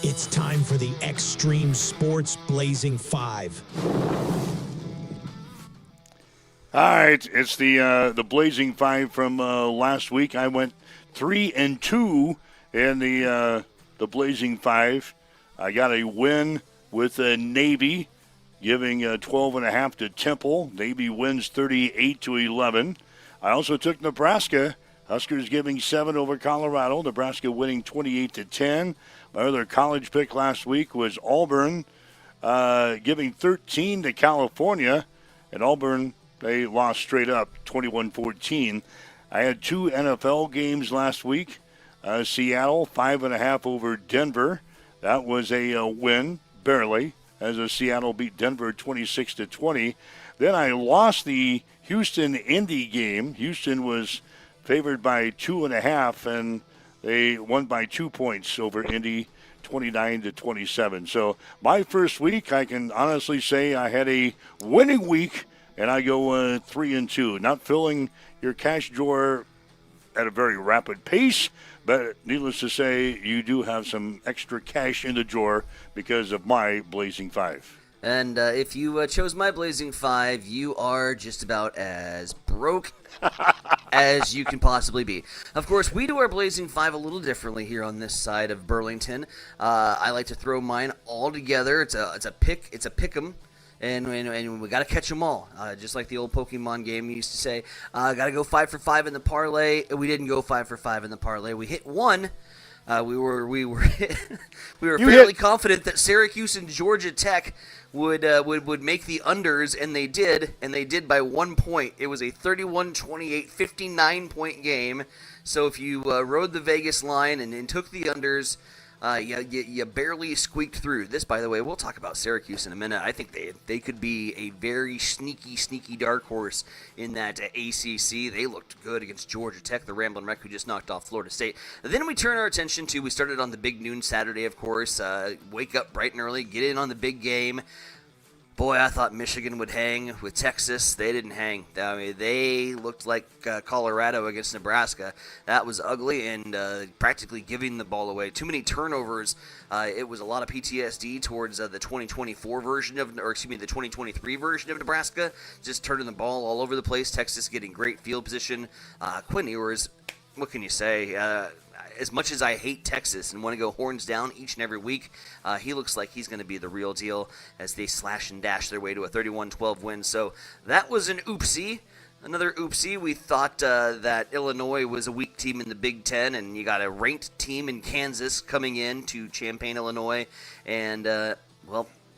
It's time for the Extreme Sports Blazing 5. All right, it's the Blazing 5 from last week. I went 3-2 in the Blazing 5. I got a win with Navy, giving 12.5 to Temple. Navy wins 38-11. I also took Nebraska. Huskers giving 7 over Colorado. Nebraska winning 28-10. My other college pick last week was Auburn, giving 13 to California. And Auburn, they lost straight up, 21-14. I had 2 NFL games last week. Seattle, 5.5 over Denver. That was a win, barely, as Seattle beat Denver 26-20. Then I lost the Houston-Indy game. Houston was favored by 2.5, and they won by 2 points over Indy, 29-27. So my first week, I can honestly say I had a winning week, and I go 3-2. Not filling your cash drawer at a very rapid pace, but needless to say, you do have some extra cash in the drawer because of my Blazing 5. And if you chose my Blazing 5, you are just about as broke as you can possibly be. Of course, we do our Blazing 5 a little differently here on this side of Burlington. I like to throw mine all together. It's a pick 'em. And we got to catch them all, just like the old Pokemon game used to say. Got to go 5 for 5 in the parlay. We didn't go 5 for 5 in the parlay. We hit 1. We were fairly confident that Syracuse and Georgia Tech would make the unders, and they did by 1 point. It was a 31-28, 59-point game. So if you rode the Vegas line and took the unders, you barely squeaked through. This, by the way, we'll talk about Syracuse in a minute. I think they could be a very sneaky dark horse in that ACC. They looked good against Georgia Tech, the Ramblin' Wreck, who just knocked off Florida State. And then we turn our attention to, we started on the big noon Saturday, of course. Wake up bright and early, get in on the big game. Boy, I thought Michigan would hang with Texas. They didn't hang. I mean, they looked like Colorado against Nebraska. That was ugly and practically giving the ball away. Too many turnovers. It was a lot of PTSD towards the 2024 version of, or excuse me, the 2023 version of Nebraska. Just turning the ball all over the place. Texas getting great field position. Quinn Ewers, what can you say? As much as I hate Texas and want to go horns down each and every week, he looks like he's going to be the real deal as they slash and dash their way to a 31-12 win. So that was an oopsie. Another oopsie. We thought that Illinois was a weak team in the Big Ten, and you got a ranked team in Kansas coming in to Champaign, Illinois. And,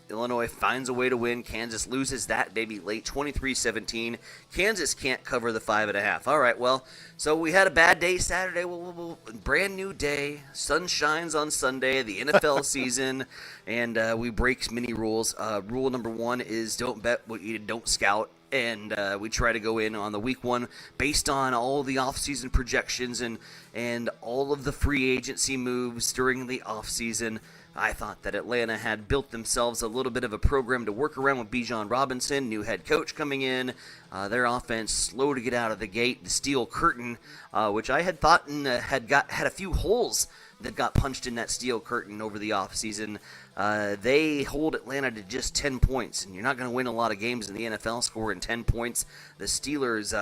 Illinois finds a way to win. Kansas loses that baby late, 23-17. Kansas can't cover the 5.5. All right, well, so we had a bad day Saturday. Brand new day. Sun shines on Sunday, the NFL season, and we break many rules. Rule number 1 is don't bet what you don't scout. And we try to go in on the week 1 based on all the offseason projections and all of the free agency moves during the offseason. I thought that Atlanta had built themselves a little bit of a program to work around with Bijan Robinson, new head coach coming in. Their offense slow to get out of the gate. The steel curtain, which I had thought had a few holes that got punched in that steel curtain over the offseason. They hold Atlanta to just 10 points, and you're not going to win a lot of games in the NFL scoring 10 points. The Steelers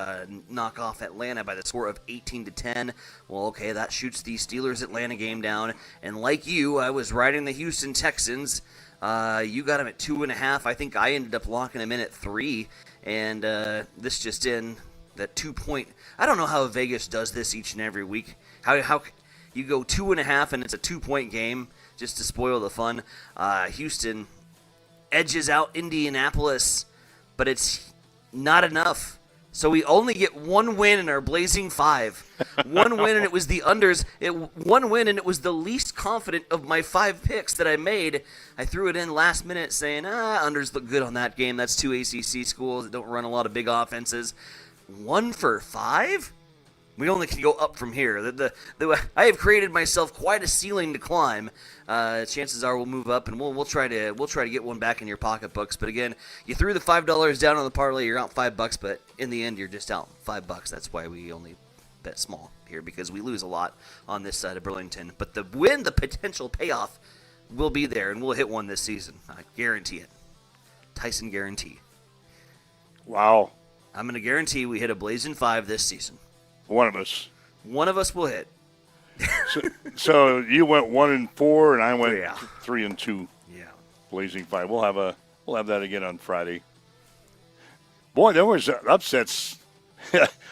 knock off Atlanta by the score of 18-10. Well, okay, that shoots the Steelers-Atlanta game down, and like you, I was riding the Houston Texans. You got them at 2.5. I think I ended up locking them in at 3, and this just in, that 2-point. I don't know how Vegas does this each and every week. How you go 2.5 and it's a 2-point game just to spoil the fun. Houston edges out Indianapolis, but it's not enough. So we only get 1 win in our Blazing 5. 1 win, and it was the unders. 1 win, and it was the least confident of my 5 picks that I made. I threw it in last minute saying, unders look good on that game. That's 2 ACC schools that don't run a lot of big offenses. 1 for 5? We only can go up from here. I have created myself quite a ceiling to climb. Chances are we'll move up, and we'll try to get one back in your pocketbooks. But again, you threw the $5 down on the parlay, you're out $5, but in the end, you're just out $5. That's why we only bet small here, because we lose a lot on this side of Burlington. But the win, the potential payoff, we'll be there, and we'll hit one this season. I guarantee it. Tyson guarantee. Wow. I'm going to guarantee we hit a Blazing 5 this season. One of us. One of us will hit. So you went 1-4, and I went Yeah. 3-2. Yeah. Blazing 5. We'll have that again on Friday. Boy, there was upsets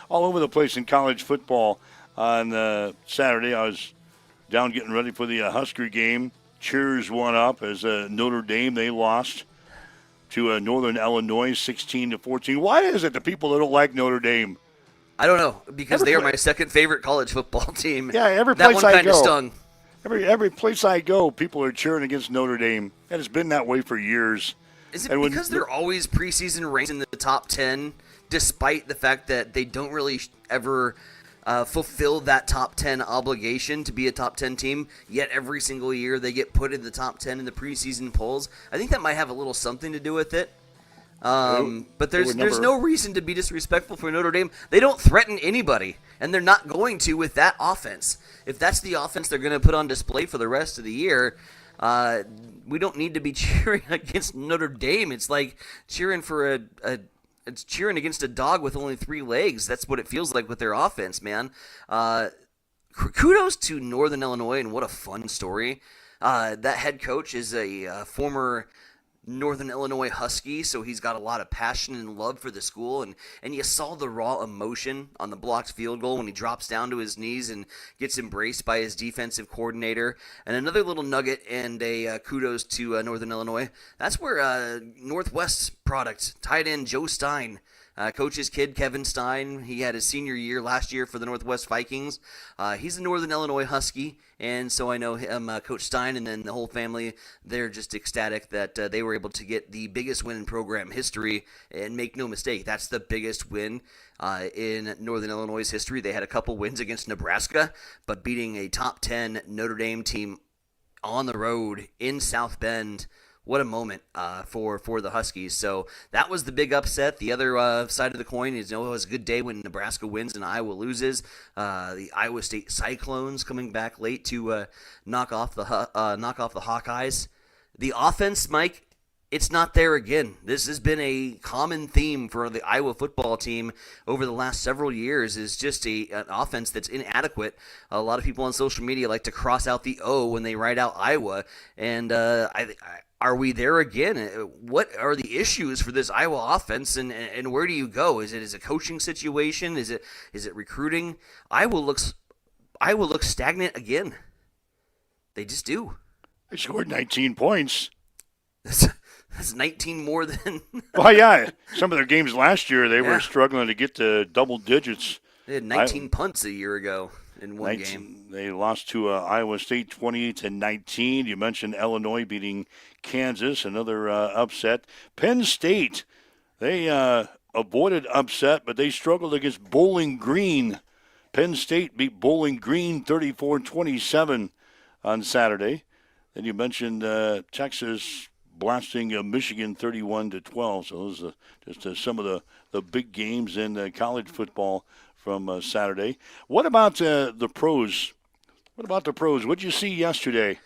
all over the place in college football on Saturday. I was down getting ready for the Husker game. Cheers won up as Notre Dame, they lost to Northern Illinois 16-14. Why is it the people that don't like Notre Dame? I don't know, because they are my second favorite college football team. Yeah, every that place one I kind of go. stung. Every place I go, people are cheering against Notre Dame. And it's been that way for years. Is it because they're always preseason ranked in the top 10, despite the fact that they don't really ever fulfill that top 10 obligation to be a top 10 team, yet every single year they get put in the top 10 in the preseason polls? I think that might have a little something to do with it. But there's no reason to be disrespectful for Notre Dame. They don't threaten anybody, and they're not going to with that offense. If that's the offense they're going to put on display for the rest of the year, we don't need to be cheering against Notre Dame. It's like cheering for it's cheering against a dog with only 3 legs. That's what it feels like with their offense, man. Kudos to Northern Illinois, and what a fun story. That head coach is a former Northern Illinois Husky, so he's got a lot of passion and love for the school, and you saw the raw emotion on the blocked field goal when he drops down to his knees and gets embraced by his defensive coordinator. And another little nugget and a kudos to Northern Illinois. That's where Northwest product, tight end Joe Stein, coach's kid Kevin Stein, he had his senior year last year for the Northwest Vikings. He's a Northern Illinois Husky, and so I know him, Coach Stein, and then the whole family. They're just ecstatic that they were able to get the biggest win in program history. And make no mistake, that's the biggest win in Northern Illinois' history. They had a couple wins against Nebraska, but beating a top 10 Notre Dame team on the road in South Bend, what a moment for the Huskies. So that was the big upset. The other side of the coin is, it was a good day when Nebraska wins and Iowa loses. The Iowa State Cyclones coming back late to knock off the Hawkeyes. The offense, Mike, it's not there again. This has been a common theme for the Iowa football team over the last several years, is just an offense that's inadequate. A lot of people on social media like to cross out the O when they write out Iowa, and are we there again? What are the issues for this Iowa offense, and where do you go? Is it a coaching situation? Is it recruiting? Iowa looks stagnant again. They just do. They scored 19 points. That's 19 more than. Well, yeah. Some of their games last year, they were struggling to get to double digits. They had 19 punts a year ago in one game. They lost to Iowa State 28-19. You mentioned Illinois beating Kansas, another upset. Penn State, they avoided upset, but they struggled against Bowling Green. Penn State beat Bowling Green 34-27 on Saturday. Then you mentioned Texas blasting Michigan 31-12. So those are just some of the big games in college football from Saturday. What about the pros? What about the pros? What did you see yesterday?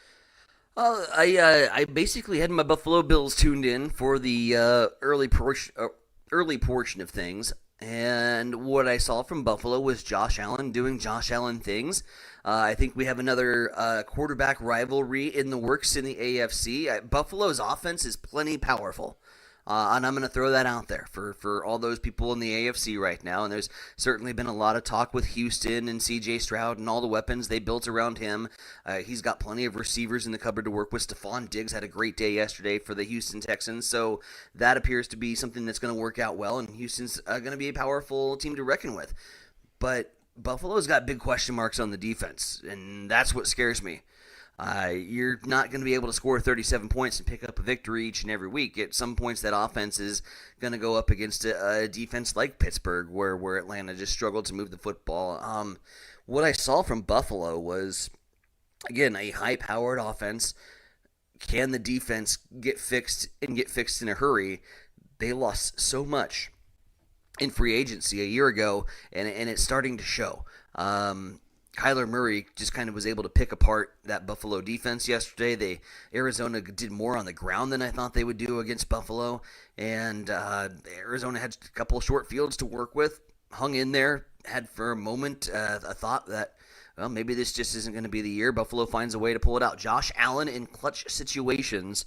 I basically had my Buffalo Bills tuned in for the early portion of things, and what I saw from Buffalo was Josh Allen doing Josh Allen things. I think we have another quarterback rivalry in the works in the AFC. Buffalo's offense is plenty powerful. And I'm going to throw that out there for all those people in the AFC right now. And there's certainly been a lot of talk with Houston and C.J. Stroud and all the weapons they built around him. He's got plenty of receivers in the cupboard to work with. Stephon Diggs had a great day yesterday for the Houston Texans. So that appears to be something that's going to work out well. And Houston's going to be a powerful team to reckon with. But Buffalo's got big question marks on the defense. And that's what scares me. You're not going to be able to score 37 points and pick up a victory each and every week. At some points, that offense is going to go up against a defense like Pittsburgh, where Atlanta just struggled to move the football. What I saw from Buffalo was, again, a high-powered offense. Can the defense get fixed in a hurry? They lost so much in free agency a year ago, and it's starting to show. Kyler Murray just kind of was able to pick apart that Buffalo defense yesterday. Arizona did more on the ground than I thought they would do against Buffalo, and Arizona had a couple of short fields to work with, hung in there, had for a moment a thought that, well, maybe this just isn't going to be the year. Buffalo finds a way to pull it out. Josh Allen in clutch situations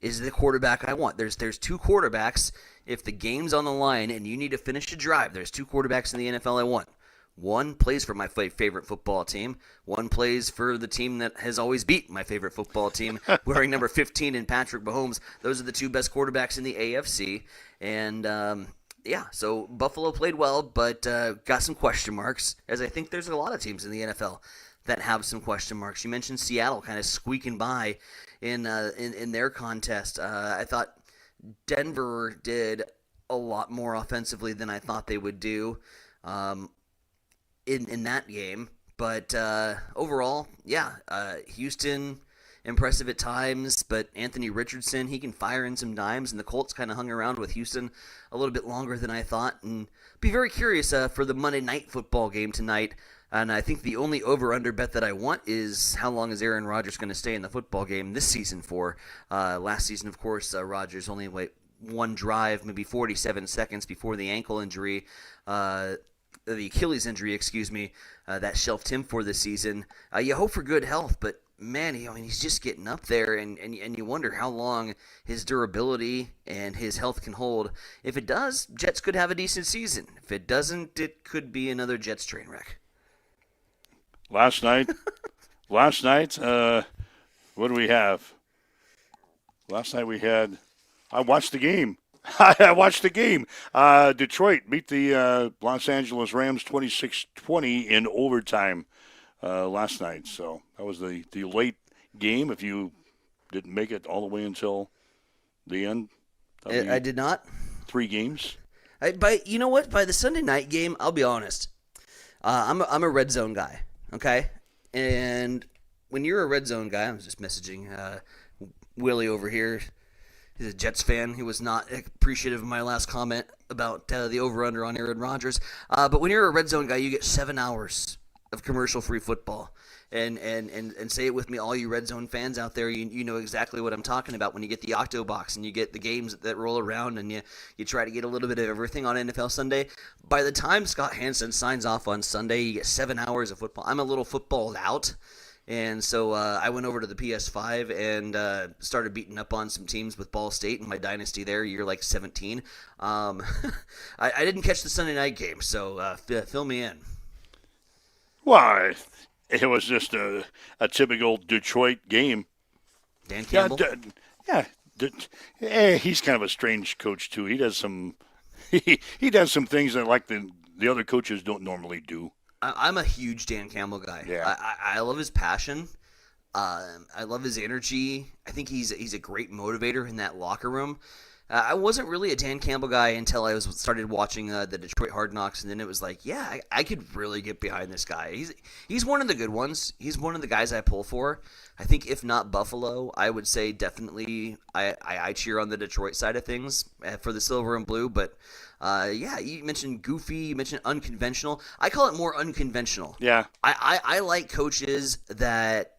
is the quarterback I want. There's two quarterbacks. If the game's on the line and you need to finish a drive, there's two quarterbacks in the NFL I want. One plays for my favorite football team. One plays for the team that has always beat my favorite football team, wearing number 15 in Patrick Mahomes. Those are the two best quarterbacks in the AFC. And, so Buffalo played well, but got some question marks, as I think there's a lot of teams in the NFL that have some question marks. You mentioned Seattle kind of squeaking by in their contest. I thought Denver did a lot more offensively than I thought they would do in that game. But overall, Houston, impressive at times, but Anthony Richardson, he can fire in some dimes, and the Colts kind of hung around with Houston a little bit longer than I thought. And be very curious for the Monday Night Football game tonight. And I think the only over-under bet that I want is how long is Aaron Rodgers going to stay in the football game this season for. Last season, of course, Rodgers only one drive, maybe 47 seconds before the ankle injury, the Achilles injury, that shelved him for the season. You hope for good health, but man, he's just getting up there, and you wonder how long his durability and his health can hold. If it does, Jets could have a decent season. If it doesn't, it could be another Jets train wreck. Last night, what do we have? Last night I watched the game. I watched the game. Detroit beat the Los Angeles Rams 26-20 in overtime last night. So that was the late game. If you didn't make it all the way until the end. I did not. 3 games. You know what? By the Sunday night game, I'll be honest. I'm a red zone guy. Okay, and when you're a red zone guy, I was just messaging Willie over here. He's a Jets fan. He was not appreciative of my last comment about the over-under on Aaron Rodgers. But when you're a red zone guy, you get 7 hours of commercial-free football. And say it with me, all you red zone fans out there, you know exactly what I'm talking about when you get the Octo Box and you get the games that roll around and you try to get a little bit of everything on NFL Sunday. By the time Scott Hansen signs off on Sunday, you get 7 hours of football. I'm a little footballed out. And so I went over to the PS5 and started beating up on some teams with Ball State in my dynasty there, year like 17. I didn't catch the Sunday night game, so fill me in. Why? It was just a typical Detroit game. Dan Campbell? He's kind of a strange coach, too. He does some he does some things that like the other coaches don't normally do. I'm a huge Dan Campbell guy. Yeah. I love his passion. I love his energy. I think he's a great motivator in that locker room. I wasn't really a Dan Campbell guy until I started watching the Detroit Hard Knocks, and then it was like, yeah, I could really get behind this guy. He's one of the good ones. He's one of the guys I pull for. I think if not Buffalo, I would say definitely I cheer on the Detroit side of things for the silver and blue. But you mentioned goofy, you mentioned unconventional. I call it more unconventional. Yeah. I like coaches that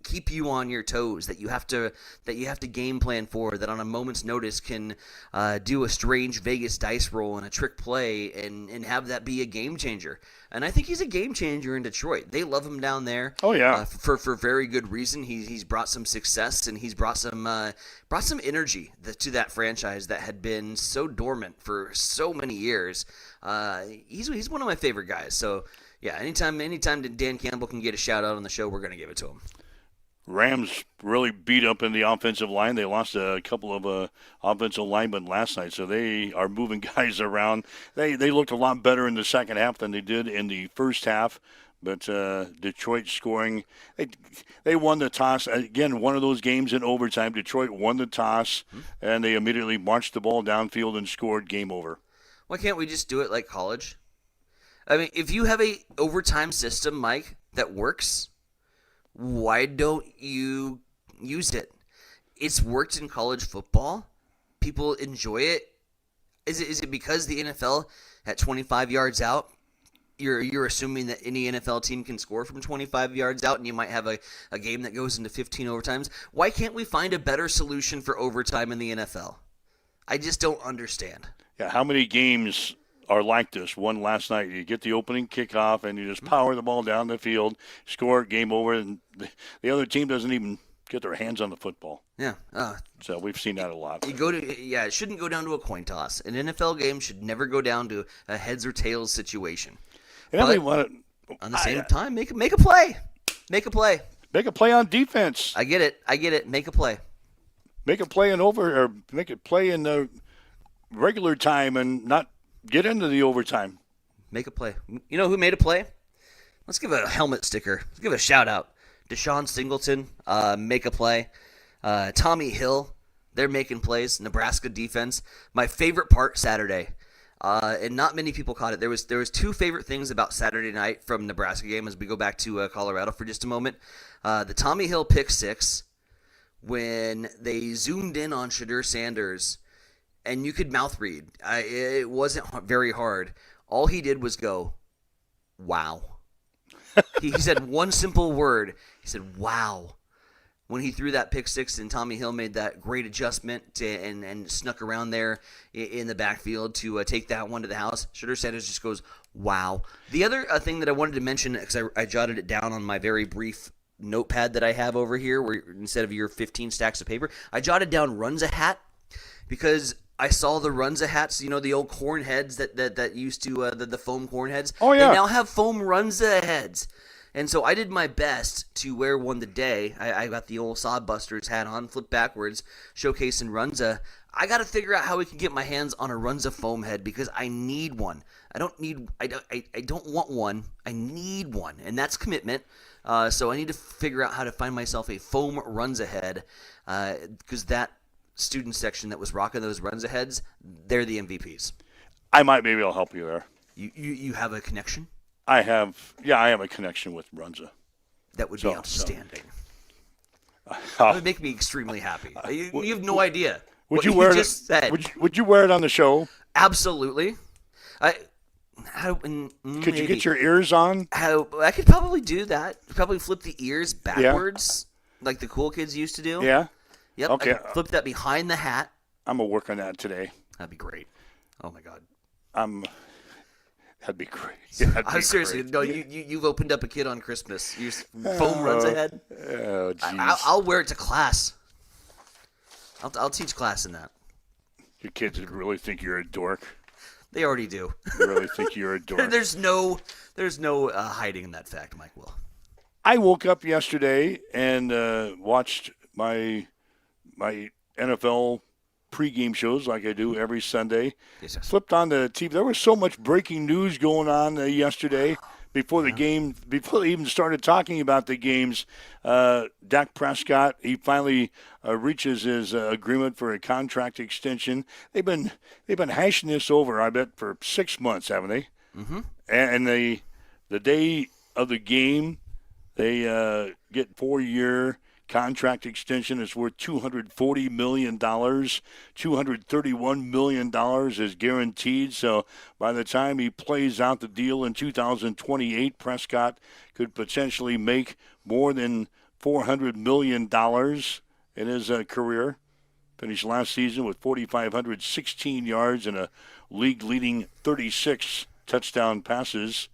keep you on your toes, that you have to game plan for, that on a moment's notice can do a strange Vegas dice roll and a trick play and have that be a game changer. And I think he's a game changer in Detroit. They love him down there. Oh yeah, for very good reason. He's brought some success and he's brought some energy to that franchise that had been so dormant for so many years. He's one of my favorite guys. So yeah, anytime Dan Campbell can get a shout out on the show, we're gonna give it to him. Rams really beat up in the offensive line. They lost a couple of offensive linemen last night, so they are moving guys around. They looked a lot better in the second half than they did in the first half, but Detroit scoring. They won the toss. Again, one of those games in overtime. Detroit won the toss, and they immediately marched the ball downfield and scored. Game over. Why can't we just do it like college? I mean, if you have a overtime system, Mike, that works, why don't you use it? It's worked in college football. People enjoy it. Is it because the NFL at 25 yards out you're assuming that any NFL team can score from 25 yards out, and you might have a game that goes into 15 overtimes. Why can't we find a better solution for overtime in the NFL? I just don't understand. Yeah, how many games are like this? One last night, you get the opening kickoff, and you just power the ball down the field, score, game over, and the other team doesn't even get their hands on the football. Yeah. So we've seen that a lot. It shouldn't go down to a coin toss. An NFL game should never go down to a heads or tails situation. And But on the same time, make a play. Make a play. Make a play on defense. I get it. Make a play. Make a play make it play in the regular time and not get into the overtime. Make a play. You know who made a play? Let's give a helmet sticker. Let's give a shout out. Deshaun Singleton, make a play. Tommy Hill, they're making plays. Nebraska defense. My favorite part Saturday. And not many people caught it. There was two favorite things about Saturday night from Nebraska game as we go back to Colorado for just a moment. The Tommy Hill pick six, when they zoomed in on Shadur Sanders, and you could mouth read. It wasn't very hard. All he did was go, wow. He said one simple word. He said, wow. When he threw that pick six and Tommy Hill made that great adjustment and snuck around there in the backfield to take that one to the house, Shadur Sanders just goes, wow. The other thing that I wanted to mention, because I jotted it down on my very brief notepad that I have over here, where instead of your 15 stacks of paper, I jotted down runs a hat, because I saw the Runza hats, the old corn heads that used to, the foam corn heads. Oh, yeah. They now have foam Runza heads. And so I did my best to wear one today. I got the old Sodbusters hat on, flipped backwards, showcasing Runza. I got to figure out how we can get my hands on a Runza foam head, because I need one. I don't want one. I need one, and that's commitment. So I need to figure out how to find myself a foam Runza head, because that student section that was rocking those Runza heads, they're the MVPs. Maybe I'll help you there. You have a connection? I have a connection with Runza. That would be outstanding. That would make me extremely happy. You have no idea. Would you wear it? Would you wear it on the show? Absolutely. Could you get your ears on? I could probably do that. Probably flip the ears backwards, like the cool kids used to do. Yeah. Yep. Okay. I could flip that behind the hat. I'm gonna work on that today. That'd be great. Oh my God. That'd be great. I'm seriously, no. You've opened up a kid on Christmas. Foam runs ahead. Oh, jeez. I'll wear it to class. I'll teach class in that. Your kids would really think you're a dork. They already do. They really think you're a dork. There's no hiding that fact, Mike Will. I woke up yesterday and watched my NFL pregame shows like I do every Sunday. Yes, yes. Flipped on the TV. There was so much breaking news going on yesterday before the game, before they even started talking about the games. Dak Prescott, he finally reaches his agreement for a contract extension. They've been hashing this over, I bet, for 6 months, haven't they? Mm-hmm. And the day of the game, they get 4-year contract extension. Is worth $240 million. $231 million is guaranteed. So by the time he plays out the deal in 2028, Prescott could potentially make more than $400 million in his career. Finished last season with 4,516 yards and a league-leading 36 touchdown passes.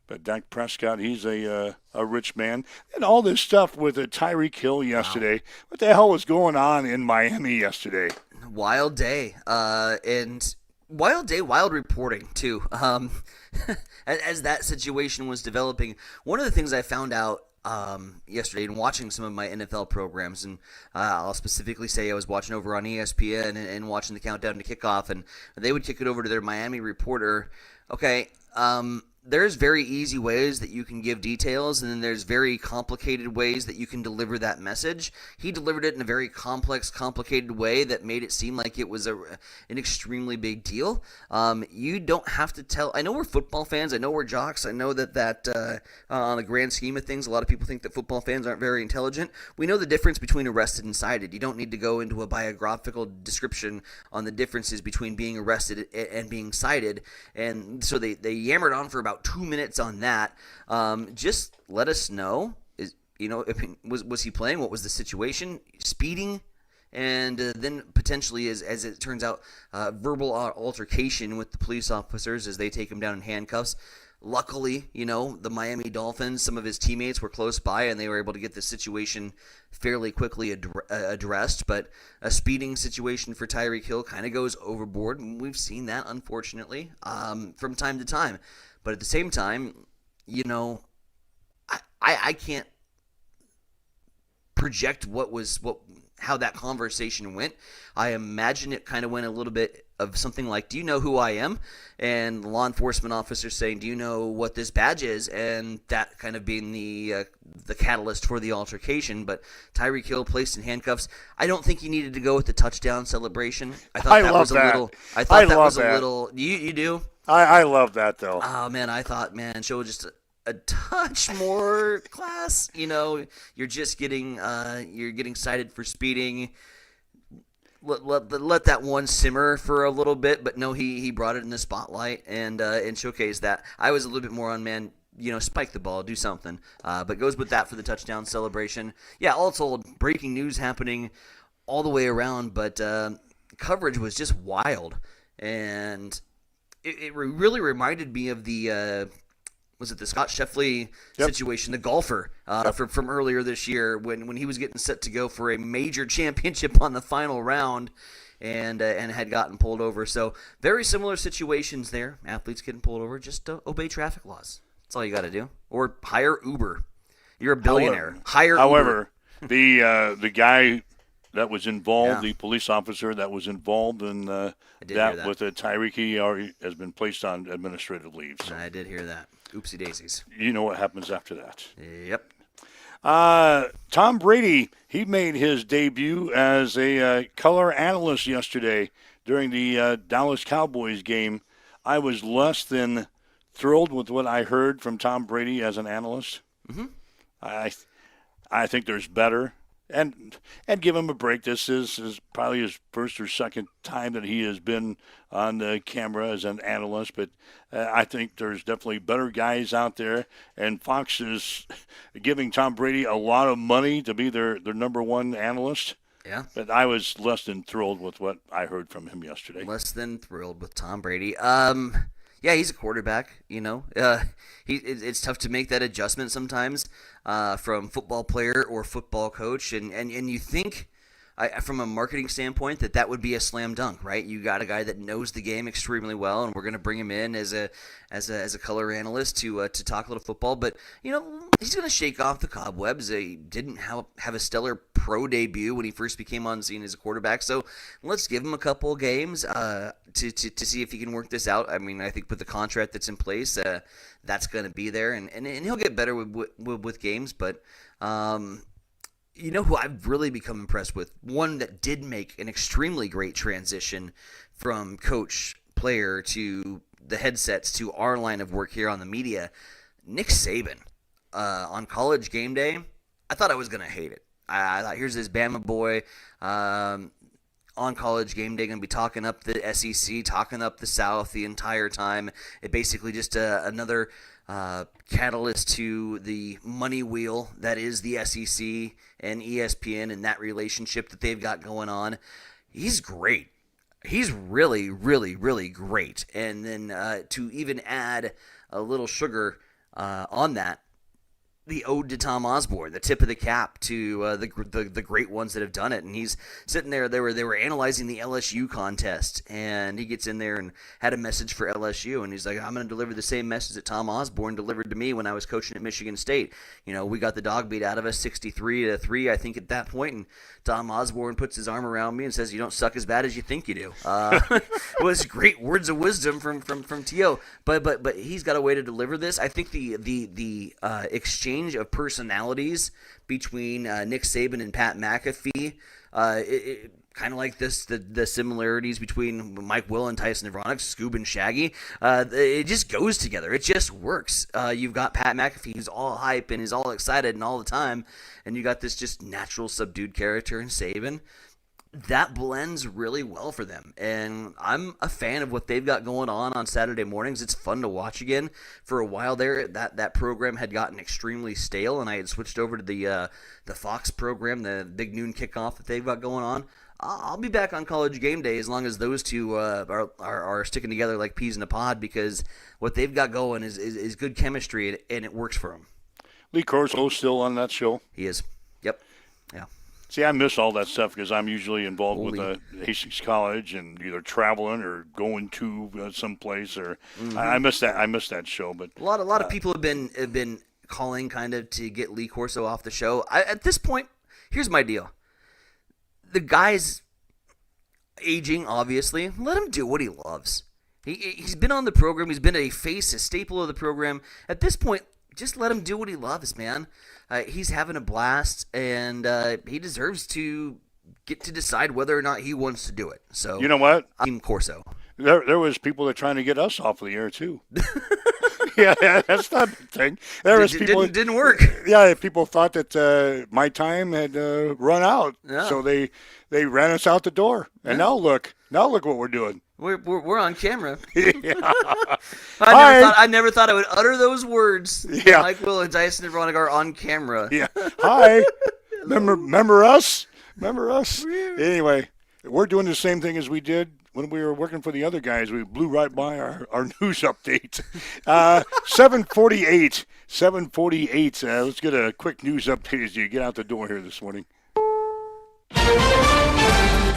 But Dak Prescott, he's a rich man. And all this stuff with Tyreek Hill yesterday. Wow. What the hell was going on in Miami yesterday? Wild day. And wild reporting, too. As that situation was developing, one of the things I found out yesterday in watching some of my NFL programs, and I'll specifically say I was watching over on ESPN and watching the countdown to kickoff, and they would kick it over to their Miami reporter. Okay, there's very easy ways that you can give details, and then there's very complicated ways that you can deliver that message. He delivered it in a very complex, complicated way that made it seem like it was an extremely big deal. You don't have to tell. I know we're football fans. I know we're jocks. I know that on the grand scheme of things, a lot of people think that football fans aren't very intelligent. We know the difference between arrested and cited. You don't need to go into a biographical description on the differences between being arrested and being cited. And so they yammered on for about 2 minutes on that. Just let us know. Was he playing? What was the situation? Speeding? And then potentially, as it turns out, verbal altercation with the police officers as they take him down in handcuffs. Luckily, the Miami Dolphins, some of his teammates were close by, and they were able to get the situation fairly quickly addressed. But a speeding situation for Tyreek Hill kind of goes overboard, and we've seen that, unfortunately, from time to time. But at the same time, I can't project how that conversation went. I imagine it kind of went a little bit of something like, do you know who I am? And the law enforcement officer saying, do you know what this badge is? And that kind of being the catalyst for the altercation. But Tyreek Hill placed in handcuffs. I don't think he needed to go with the touchdown celebration. I thought that was a little. I thought that was a little. You do? I love that though. Oh man, I thought, show just a touch more class. You're just getting cited for speeding. Let that one simmer for a little bit, but no, he brought it in the spotlight and showcased that. I was a little bit more on, spike the ball, do something. But goes with that for the touchdown celebration. Yeah, all told, breaking news happening all the way around, but coverage was just wild, and it really reminded me of the. Was it the Scott Scheffler situation, the golfer from earlier this year when he was getting set to go for a major championship on the final round and had gotten pulled over. So very similar situations there. Athletes getting pulled over. Just obey traffic laws. That's all you got to do. Or hire Uber. You're a billionaire. Hire Uber. However, the guy that was involved, the police officer that was involved in that with Tyreek, he already has been placed on administrative leave. So. I did hear that. Oopsie daisies. You know what happens after that. Yep. Tom Brady, he made his debut as a color analyst yesterday during the Dallas Cowboys game. I was less than thrilled with what I heard from Tom Brady as an analyst. Mm-hmm. I think there's better. And give him a break. This is probably his first or second time that he has been on the camera as an analyst. But I think there's definitely better guys out there. And Fox is giving Tom Brady a lot of money to be their number one analyst. Yeah. But I was less than thrilled with what I heard from him yesterday. Less than thrilled with Tom Brady. Yeah, he's a quarterback, It's tough to make that adjustment sometimes from football player or football coach. And you think, from a marketing standpoint, that would be a slam dunk, right? You got a guy that knows the game extremely well, and we're going to bring him in as a color analyst to talk a little football. But, he's going to shake off the cobwebs. He didn't have a stellar pro debut when he first became on scene as a quarterback. So let's give him a couple of games to see if he can work this out. I mean, I think with the contract that's in place, that's going to be there, and he'll get better with games. But who I've really become impressed with, one that did make an extremely great transition from coach, player to the headsets to our line of work here on the media, Nick Saban. On College Game Day, I thought I was going to hate it. I thought, here's this Bama boy on College Game Day, going to be talking up the SEC, talking up the South the entire time. It basically just another catalyst to the money wheel that is the SEC and ESPN and that relationship that they've got going on. He's great. He's really, really, really great. And then to even add a little sugar on that, the ode to Tom Osborne, the tip of the cap to the great ones that have done it. And he's sitting there. They were analyzing the LSU contest, and he gets in there and had a message for LSU, and he's like, I'm going to deliver the same message that Tom Osborne delivered to me when I was coaching at Michigan State. We got the dog beat out of us 63-3, I think, at that point, and Tom Osborne puts his arm around me and says, you don't suck as bad as you think you do. It was great words of wisdom from T.O., but he's got a way to deliver this. I think the exchange of personalities between Nick Saban and Pat McAfee, kind of like the similarities between Mike Will and Tyson Nevronix, Scoob and Shaggy. It just goes together. It just works. You've got Pat McAfee who's all hype and is all excited and all the time, and you got this just natural subdued character in Saban. that blends really well for them. And I'm a fan of what they've got going on Saturday mornings. It's fun to watch again. For a while there, that program had gotten extremely stale, and I had switched over to the Fox program, the big noon kickoff that they've got going on. I'll be back on College Game Day as long as those two are sticking together like peas in a pod, because what they've got going is good chemistry, and it works for them. Lee Corso's still on that show? He is. Yep. Yeah. See, I miss all that stuff because I'm usually involved with Hastings College and either traveling or going to someplace. Or I miss that. I miss that show. But a lot of people have been calling kind of to get Lee Corso off the show. At this point, here's my deal. The guy's aging, obviously. Let him do what he loves. He's been on the program. He's been a face, a staple of the program. At this point, just let him do what he loves, man. He's having a blast, and he deserves to get to decide whether or not he wants to do it. So you know what? Team Corso. There was people that are trying to get us off of the air too. yeah, that's not the thing. There was people didn't work. Yeah, people thought that my time had run out, so they ran us out the door. And now look what we're doing. We're on camera. Yeah. I never thought I would utter those words. Yeah. Mike Will and Dyson and Veronica are on camera. Yeah. Hi. Remember us? Remember us? Anyway, we're doing the same thing as we did when we were working for the other guys. We blew right by our news update. 7:48. 7:48. Let's get a quick news update as you get out the door here this morning.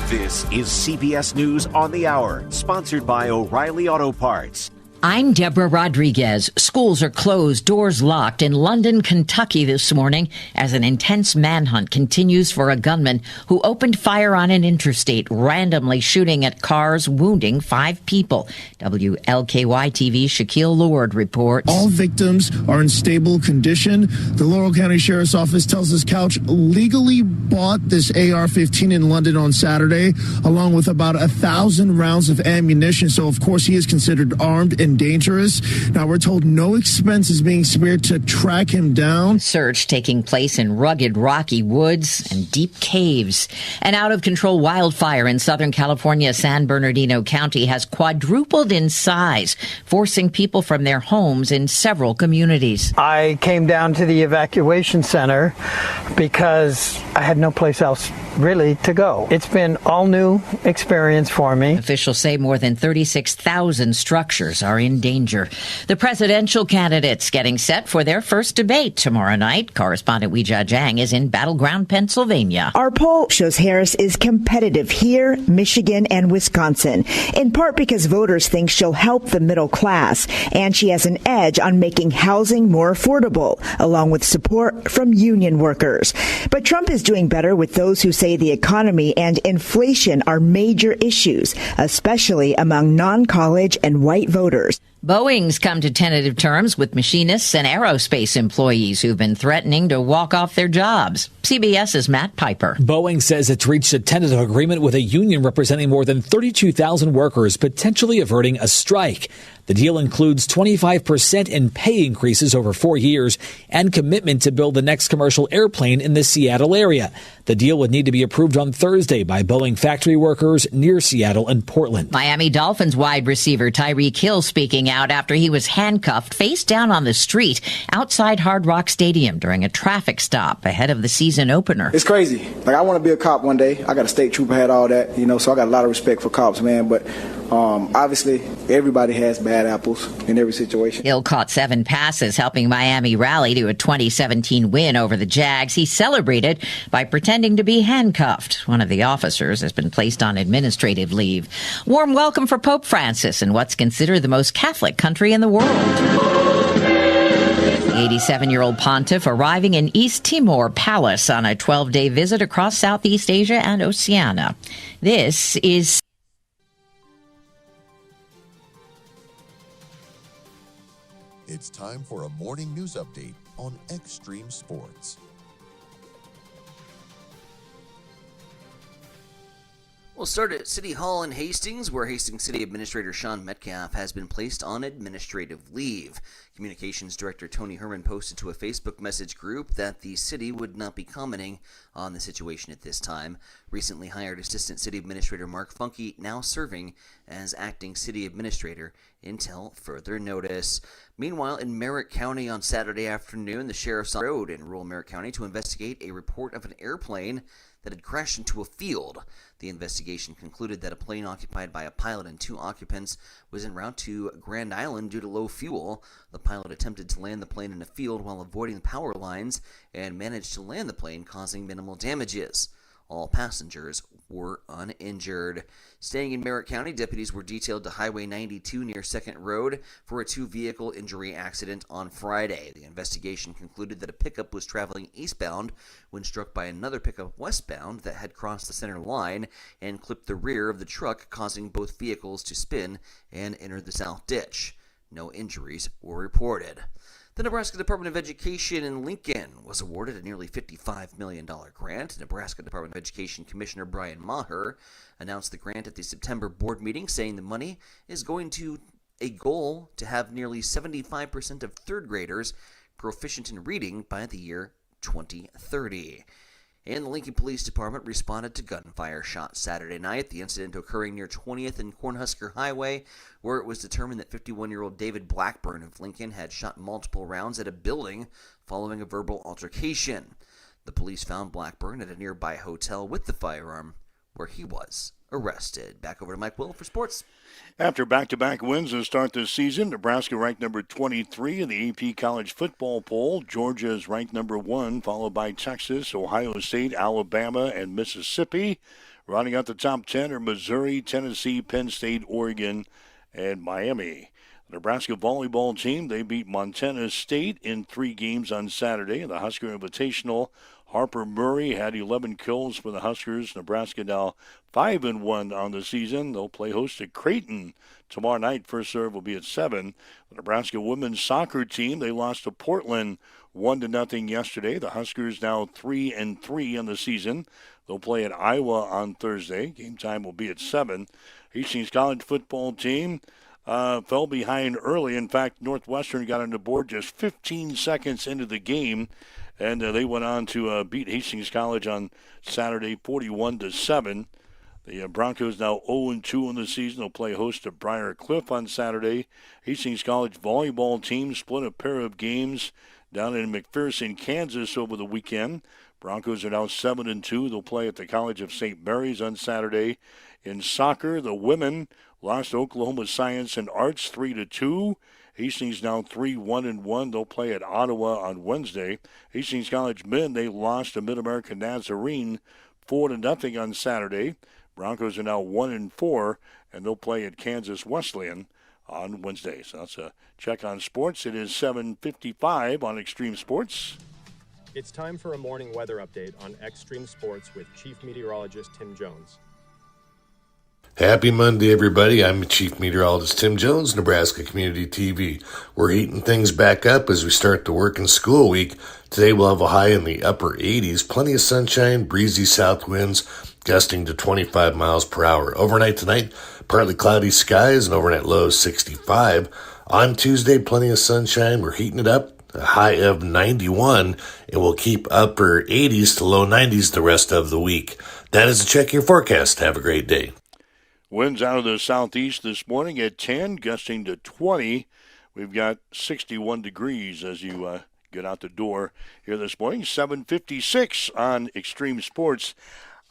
This is CBS News on the Hour, sponsored by O'Reilly Auto Parts. I'm Deborah Rodriguez. Schools are closed, doors locked in London, Kentucky this morning as an intense manhunt continues for a gunman who opened fire on an interstate, randomly shooting at cars, wounding 5 people. WLKY TV's Shaquille Lord reports. All victims are in stable condition. The Laurel County Sheriff's Office tells us Couch legally bought this AR-15 in London on Saturday, along with about 1,000 rounds of ammunition. So, of course, he is considered armed and dangerous. Now, we're told no expense is being spared to track him down. Search taking place in rugged, rocky woods and deep caves. An out-of-control wildfire in Southern California, San Bernardino County, has quadrupled in size, forcing people from their homes in several communities. I came down to the evacuation center because I had no place else really to go. It's been all new experience for me. Officials say more than 36,000 structures are in danger. The presidential candidates getting set for their first debate tomorrow night. Correspondent Weijia Jiang is in battleground Pennsylvania. Our poll shows Harris is competitive here, Michigan, and Wisconsin, in part because voters think she'll help the middle class, and she has an edge on making housing more affordable, along with support from union workers. But Trump is doing better with those who say the economy and inflation are major issues, especially among non-college and white voters. Boeing's come to tentative terms with machinists and aerospace employees who've been threatening to walk off their jobs. CBS's Matt Piper. Boeing says it's reached a tentative agreement with a union representing more than 32,000 workers, potentially averting a strike. The deal includes 25% in pay increases over 4 years and commitment to build the next commercial airplane in the Seattle area. The deal would need to be approved on Thursday by Boeing factory workers near Seattle and Portland. Miami Dolphins wide receiver Tyreek Hill speaking out after he was handcuffed face down on the street outside Hard Rock Stadium during a traffic stop ahead of the season opener. It's crazy. Like, I want to be a cop one day. I got a state trooper, had all that, so I got a lot of respect for cops, man. But obviously, everybody has bad apples in every situation. Hill caught 7 passes, helping Miami rally to a 2017 win over the Jags. He celebrated by pretending to be handcuffed. One of the officers has been placed on administrative leave. Warm welcome for Pope Francis in what's considered the most Catholic country in the world. The 87-year-old pontiff arriving in East Timor Palace on a 12-day visit across Southeast Asia and Oceania. This is... It's time for a morning news update on Extreme Sports. Well, We'll start at City Hall in Hastings, where Hastings City Administrator Sean Metcalf has been placed on administrative leave. Communications Director Tony Herman posted to a Facebook message group that the city would not be commenting on the situation at this time. Recently hired Assistant City Administrator Mark Funke now serving as acting city administrator until further notice. Meanwhile, in Merritt County on Saturday afternoon, the sheriff's on the road in rural Merritt County to investigate a report of an airplane that had crashed into a field. The investigation concluded that a plane occupied by a pilot and 2 occupants was en route to Grand Island due to low fuel. The pilot attempted to land the plane in a field while avoiding power lines and managed to land the plane, causing minimal damages. All passengers were uninjured. Staying in Merritt County, deputies were detailed to Highway 92 near 2nd Road for a 2-vehicle injury accident on Friday. The investigation concluded that a pickup was traveling eastbound when struck by another pickup westbound that had crossed the center line and clipped the rear of the truck, causing both vehicles to spin and enter the south ditch. No injuries were reported. The Nebraska Department of Education in Lincoln was awarded a nearly $55 million grant. Nebraska Department of Education Commissioner Brian Maher announced the grant at the September board meeting, saying the money is going to a goal to have nearly 75% of third graders proficient in reading by the year 2030. And the Lincoln Police Department responded to gunfire shots Saturday night, the incident occurring near 20th and Cornhusker Highway, where it was determined that 51-year-old David Blackburn of Lincoln had shot multiple rounds at a building following a verbal altercation. The police found Blackburn at a nearby hotel with the firearm, where he was arrested. Back over to Mike Will for sports. After back-to-back wins to start this season, Nebraska ranked number 23 in the AP College Football Poll. Georgia is ranked number 1, followed by Texas, Ohio State, Alabama, and Mississippi. Rounding out the top 10 are Missouri, Tennessee, Penn State, Oregon, and Miami. The Nebraska volleyball team, they beat Montana State in 3 games on Saturday. The Husker Invitational, Harper Murray had 11 kills for the Huskers. Nebraska now 5-1 on the season. They'll play host to Creighton tomorrow night. First serve will be at 7. The Nebraska women's soccer team, they lost to Portland 1-0 yesterday. The Huskers now 3-3 on the season. They'll play at Iowa on Thursday. Game time will be at 7. Hastings College football team fell behind early. In fact, Northwestern got on the board just 15 seconds into the game. And they went on to beat Hastings College on Saturday 41-7. The Broncos now 0-2 in the season. They'll play host to Briar Cliff on Saturday. Hastings College volleyball team split a pair of games down in McPherson, Kansas over the weekend. Broncos are now 7-2. They'll play at the College of St. Mary's on Saturday. In soccer, the women lost to Oklahoma Science and Arts 3-2. Hastings now 3-1-1. They'll play at Ottawa on Wednesday. Hastings College men, they lost to Mid-American Nazarene 4-0 on Saturday. Broncos are now 1-4, and they'll play at Kansas Wesleyan on Wednesday. So that's a check on sports. It is 7:55 on Extreme Sports. It's time for a morning weather update on Extreme Sports with Chief Meteorologist Tim Jones. Happy Monday, everybody. I'm Chief Meteorologist Tim Jones, Nebraska Community TV. We're heating things back up as we start the work and school week. Today we'll have a high in the upper 80s, plenty of sunshine, breezy south winds, gusting to 25 miles per hour. Overnight tonight, partly cloudy skies, and overnight low 65. On Tuesday, plenty of sunshine. We're heating it up, a high of 91, and we'll keep upper 80s to low 90s the rest of the week. That is a check your forecast. Have a great day. Winds out of the southeast this morning at 10, gusting to 20. We've got 61 degrees as you get out the door here this morning. 7:56 on Extreme Sports.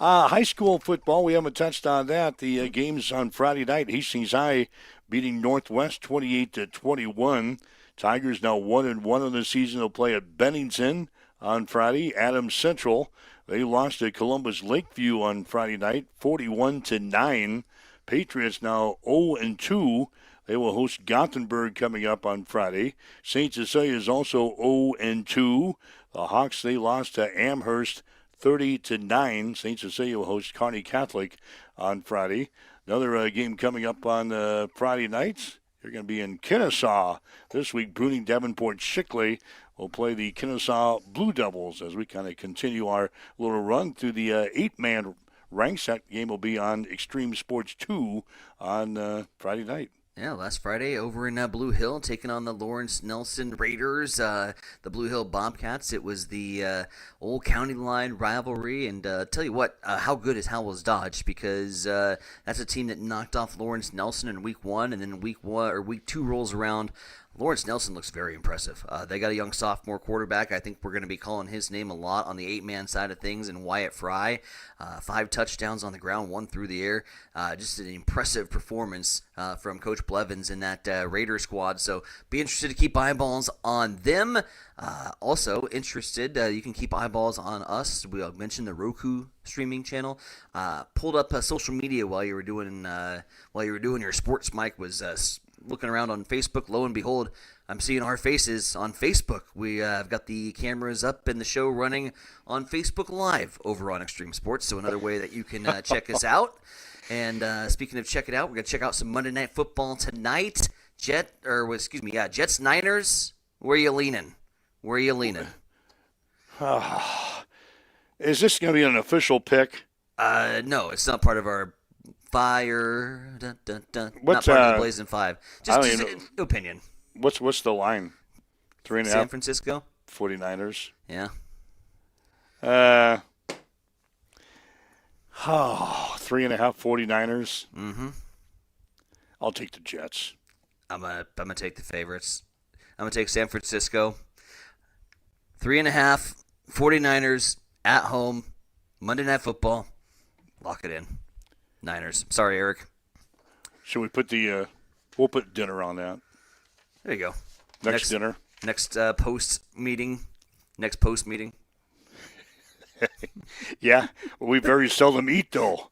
High school football, we haven't touched on that. The games on Friday night, Hastings High beating Northwest 28-21. Tigers now 1-1 on the season. They'll play at Bennington on Friday. Adams Central, they lost to Columbus Lakeview on Friday night, 41-9. Patriots now 0-2. They will host Gothenburg coming up on Friday. St. Cecilia is also 0-2. The Hawks, they lost to Amherst 30-9. St. Cecilia will host Kearney Catholic on Friday. Another game coming up on Friday nights. They're going to be in Kennesaw this week. Bruning Davenport Shickley will play the Kennesaw Blue Devils as we kind of continue our little run through the 8-man ranks. That game will be on Extreme Sports 2 on Friday night. Yeah, last Friday over in Blue Hill, taking on the Lawrence Nelson Raiders, the Blue Hill Bobcats. It was the old county line rivalry, and tell you what, how good is Howells Dodge? Because that's a team that knocked off Lawrence Nelson in week 1, and then week 2 rolls around. Lawrence Nelson looks very impressive. They got a young sophomore quarterback. I think we're going to be calling his name a lot on the 8-man side of things, and Wyatt Fry. 5 touchdowns on the ground, 1 through the air. Just an impressive performance from Coach Blevins in that Raider squad. So be interested to keep eyeballs on them. Also interested, you can keep eyeballs on us. We mentioned the Roku streaming channel. Pulled up social media while you were doing your sports. Mike was looking around on Facebook. Lo and behold, I'm seeing our faces on Facebook. We have got the cameras up and the show running on Facebook Live over on Extreme Sports. So another way that you can check us out. And speaking of check it out, we're gonna check out some Monday Night Football tonight. Jets Niners. Where are you leaning? Is this going to be an official pick? No, it's not part of our fire. Dun, dun, dun. What's, not part of the Blazing Five. Just an opinion. What's the line? 3.5? San Francisco? 49ers. Yeah. 3.5 49ers. Mm-hmm. I'll take the Jets. I'm gonna take the favorites. I'm gonna take San Francisco. 3.5 49ers at home. Monday Night Football. Lock it in. Niners. Sorry, Eric. Should we put we'll put dinner on that. There you go. Next dinner. Next post meeting. Yeah, we very seldom eat though.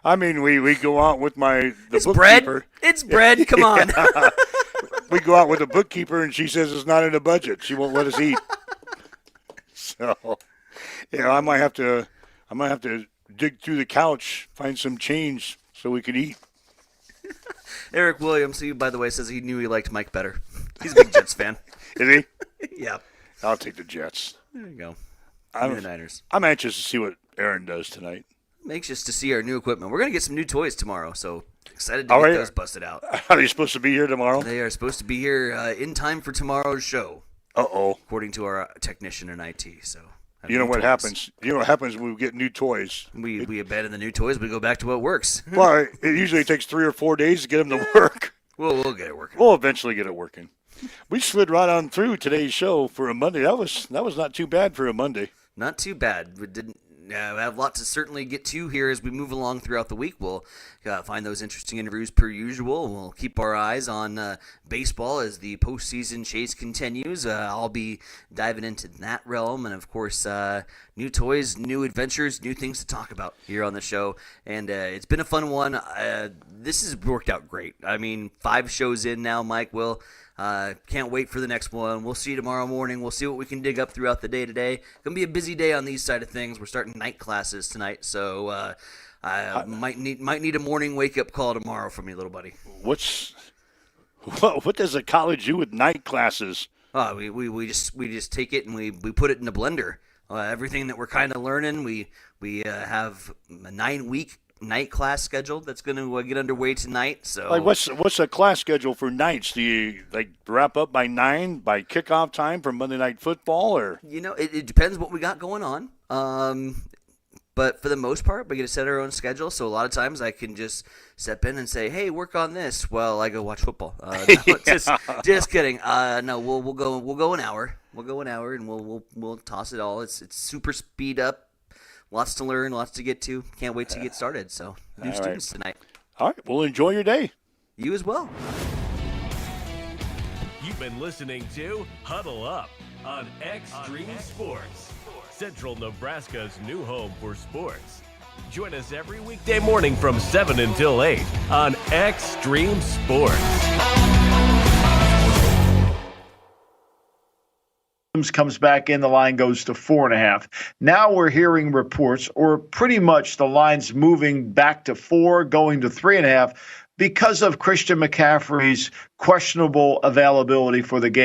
I mean, we go out with the bookkeeper. Bread. It's bread. Come on. We go out with the bookkeeper, and she says it's not in the budget. She won't let us eat. So, I might have to dig through the couch, find some change so we can eat. Eric Williams, who, by the way, says he knew he liked Mike better. He's a big Jets fan. Is he? Yeah. I'll take the Jets. There you go. The Niners. I'm anxious to see what Aaron does tonight. I'm anxious to see our new equipment. We're going to get some new toys tomorrow, so excited to get those busted out. Are they supposed to be here tomorrow? They are supposed to be here in time for tomorrow's show. Uh-oh. According to our technician in IT. So you know what happens? You know what happens when we get new toys? We abandon the new toys. We go back to what works. Well, it usually takes 3 or 4 days to get them to work. We'll get it working. We'll eventually get it working. We slid right on through today's show for a Monday. That was not too bad for a Monday. Not too bad. We didn't have a lot to certainly get to here as we move along throughout the week. We'll find those interesting interviews per usual. We'll keep our eyes on baseball as the postseason chase continues. I'll be diving into that realm. And, of course, new toys, new adventures, new things to talk about here on the show. And it's been a fun one. This has worked out great. I mean, 5 shows in now, Mike. Can't wait for the next one. We'll see you tomorrow morning. We'll see what we can dig up throughout the day today. Gonna be a busy day on these side of things. We're starting night classes tonight, so I might need a morning wake up call tomorrow from you, little buddy. What does a college do with night classes? We just take it and we put it in a blender. Everything that we're kind of learning, we have a 9-week night class scheduled that's going to get underway tonight. So, what's a class schedule for nights? Do you wrap up by 9 by kickoff time for Monday Night Football, or it depends what we got going on. But for the most part, we get to set our own schedule. So a lot of times I can just step in and say, "Hey, work on this," while I go watch football. Just kidding. No, we'll go an hour. We'll go an hour and we'll toss it all. It's super speed up. Lots to learn, lots to get to. Can't wait to get started. So, new students tonight. All right. Well, enjoy your day. You as well. You've been listening to Huddle Up on Extreme Sports, Central Nebraska's new home for sports. Join us every weekday morning from 7 until 8 on Extreme Sports. Comes back in, the line goes to 4.5. Now we're hearing reports, or pretty much the line's moving back to 4, going to 3.5 because of Christian McCaffrey's questionable availability for the game.